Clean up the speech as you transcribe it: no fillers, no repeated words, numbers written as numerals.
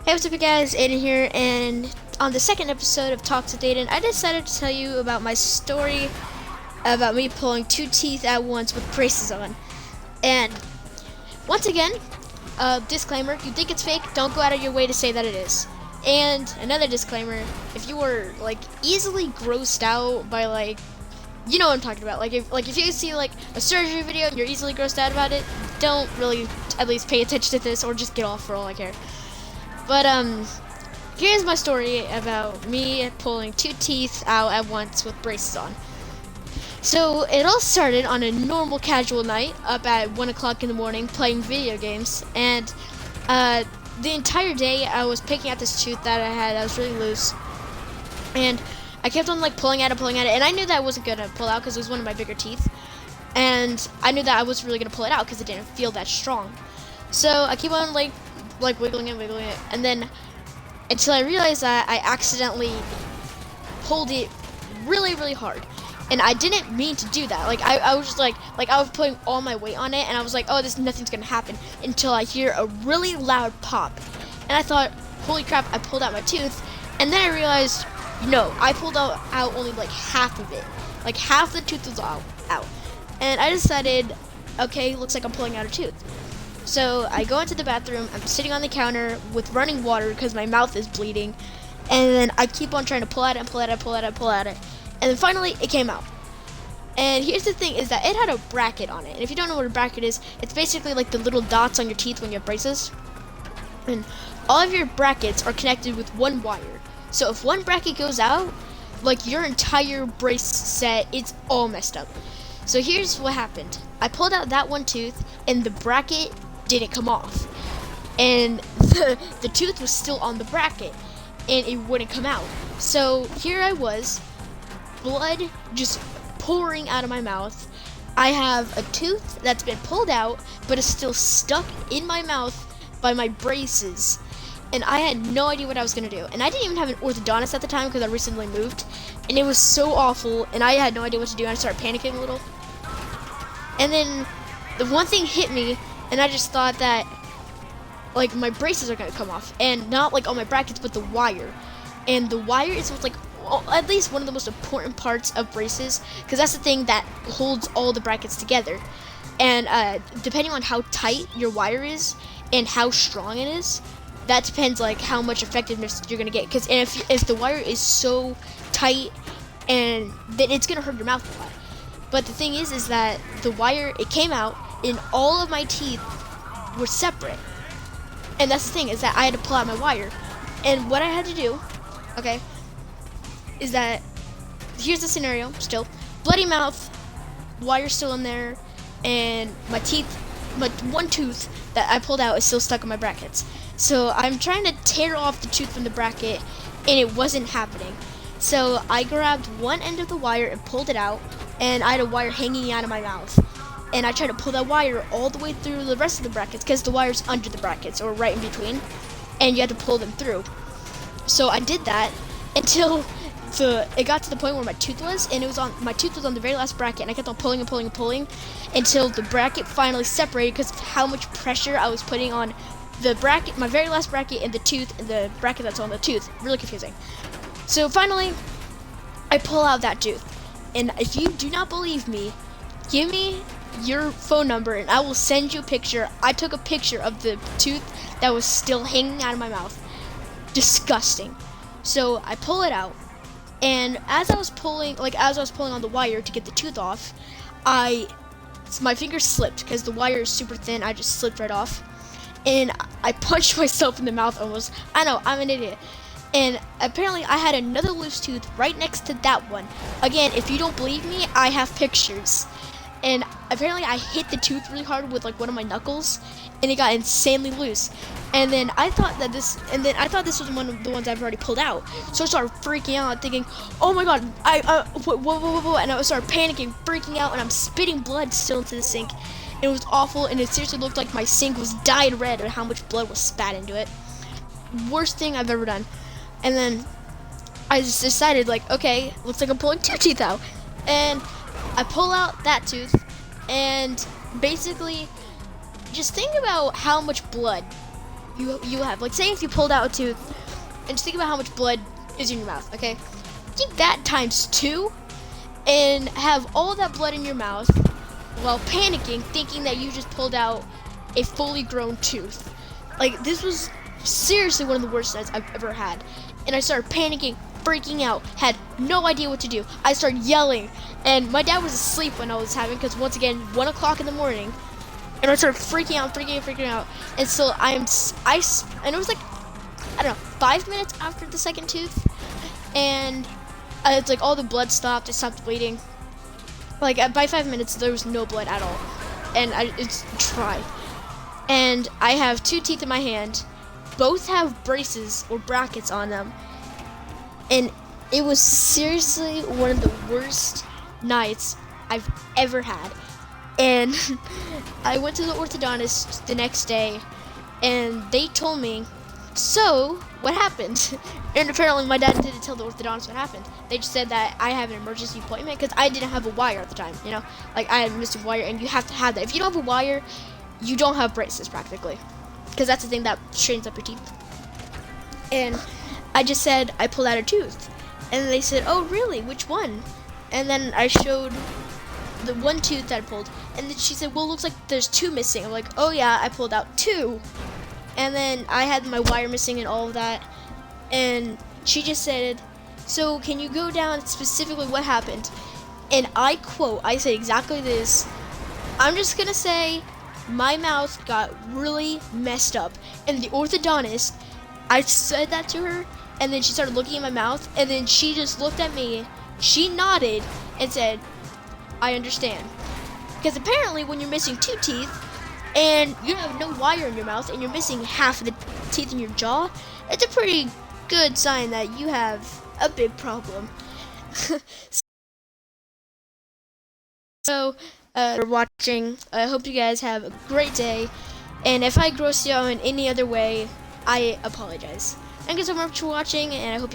Hey, what's up, you guys? Aiden here, and on the second episode of Talks with Aiden, I decided to tell you about my story about me pulling two teeth at once with braces on. And once again, disclaimer: you think it's fake, don't go out of your way to say that it is. And another disclaimer: if you were easily grossed out by you know what I'm talking about. If you see a surgery video and you're easily grossed out about it, don't really at least pay attention to this, or just get off for all I care. But here's my story about me pulling two teeth out at once with braces on. So it all started on a normal casual night up at 1 o'clock in the morning playing video games, and the entire day I was picking out this tooth that I had that was really loose, and I kept on pulling at it, and I knew that I wasn't gonna pull out because it was one of my bigger teeth, and I knew that I wasn't really gonna pull it out because it didn't feel that strong. So I keep on wiggling it, and then until I realized that I accidentally pulled it really hard, and I didn't mean to do that. I was just I was putting all my weight on it, and I was like, oh, nothing's gonna happen, until I hear a really loud pop, and I thought, holy crap, I pulled out my tooth. And then I realized, no, I pulled out only half of it. Half the tooth was out, and I decided, okay, looks like I'm pulling out a tooth. So I go into the bathroom, I'm sitting on the counter with running water because my mouth is bleeding, and then I keep on trying to pull at it, and then finally it came out. And here's the thing, is that it had a bracket on it, and if you don't know what a bracket is, it's basically like the little dots on your teeth when you have braces, and all of your brackets are connected with one wire. So if one bracket goes out, your entire brace set, it's all messed up. So here's what happened. I pulled out that one tooth, and the bracket didn't come off, and the tooth was still on the bracket, and it wouldn't come out. So here I was, blood just pouring out of my mouth. I have a tooth that's been pulled out, but is still stuck in my mouth by my braces, and I had no idea what I was gonna do. And I didn't even have an orthodontist at the time because I recently moved, and it was so awful, and I had no idea what to do, and I started panicking a little. And then the one thing hit me, and I just thought that my braces are gonna come off, and not all my brackets, but the wire. And the wire is what's at least one of the most important parts of braces, because that's the thing that holds all the brackets together. And depending on how tight your wire is and how strong it is, that depends how much effectiveness you're gonna get. Because if the wire is so tight, and then it's gonna hurt your mouth a lot. But the thing is that the wire, it came out, and all of my teeth were separate. And that's the thing, is that I had to pull out my wire. And what I had to do, okay, is that, here's the scenario, still. Bloody mouth, wire still in there, and my one tooth that I pulled out is still stuck in my brackets. So I'm trying to tear off the tooth from the bracket, and it wasn't happening. So I grabbed one end of the wire and pulled it out, and I had a wire hanging out of my mouth. And I tried to pull that wire all the way through the rest of the brackets, because the wire's under the brackets, or right in between, and you have to pull them through. So I did that until it got to the point where my tooth was, and my tooth was on the very last bracket, and I kept on pulling until the bracket finally separated because of how much pressure I was putting on the bracket, my very last bracket, and the tooth, and the bracket that's on the tooth. Really confusing. So finally, I pull out that tooth, and if you do not believe me, give me your phone number and I will send you a picture. I took a picture of the tooth that was still hanging out of my mouth. Disgusting. So I pull it out, and as I was pulling on the wire to get the tooth off, my fingers slipped because the wire is super thin. I just slipped right off, and I punched myself in the mouth almost. I know, I'm an idiot. And apparently I had another loose tooth right next to that one. Again, if you don't believe me, I have pictures. And apparently I hit the tooth really hard with one of my knuckles, and it got insanely loose. And then I thought this was one of the ones I've already pulled out. So I started freaking out, thinking, oh my god, whoa, and I started panicking, freaking out, and I'm spitting blood still into the sink. It was awful, and it seriously looked like my sink was dyed red and how much blood was spat into it. Worst thing I've ever done. And then I just decided, okay, looks like I'm pulling two teeth out. And I pull out that tooth, and basically, just think about how much blood you have. Like, say if you pulled out a tooth, and just think about how much blood is in your mouth. Okay, think that times 2, and have all that blood in your mouth while panicking, thinking that you just pulled out a fully grown tooth. Like, this was seriously one of the worst nights I've ever had. And I started panicking, freaking out, had no idea what to do. I started yelling, and my dad was asleep when I was having, because once again, 1 o'clock in the morning, and I started freaking out, and so and it was like, I don't know, 5 minutes after the second tooth, and it's like all the blood stopped, it stopped bleeding. Like, by 5 minutes, there was no blood at all, and it's dry. And I have 2 teeth in my hand, both have braces or brackets on them, and it was seriously one of the worst nights I've ever had. And I went to the orthodontist the next day, and they told me, so what happened? And apparently my dad didn't tell the orthodontist what happened. They just said that I have an emergency appointment, because I didn't have a wire at the time, you know? Like, I had a missing wire, and you have to have that. If you don't have a wire, you don't have braces practically, because that's the thing that straightens up your teeth. And I just said I pulled out a tooth, and they said, oh really, which one? And then I showed the one tooth that I pulled, and then she said, well, it looks like there's 2 missing. I'm like, oh yeah, I pulled out 2. And then I had my wire missing and all of that, and she just said, so can you go down specifically what happened? And I quote, I say exactly this, I'm just gonna say my mouth got really messed up, and the orthodontist, I said that to her, and then she started looking at my mouth, and then she just looked at me, she nodded, and said, I understand. Because apparently when you're missing 2 teeth, and you have no wire in your mouth, and you're missing half of the teeth in your jaw, it's a pretty good sign that you have a big problem. So, for watching, I hope you guys have a great day, and if I gross you out in any other way, I apologize. Thank you so much for watching, and I hope you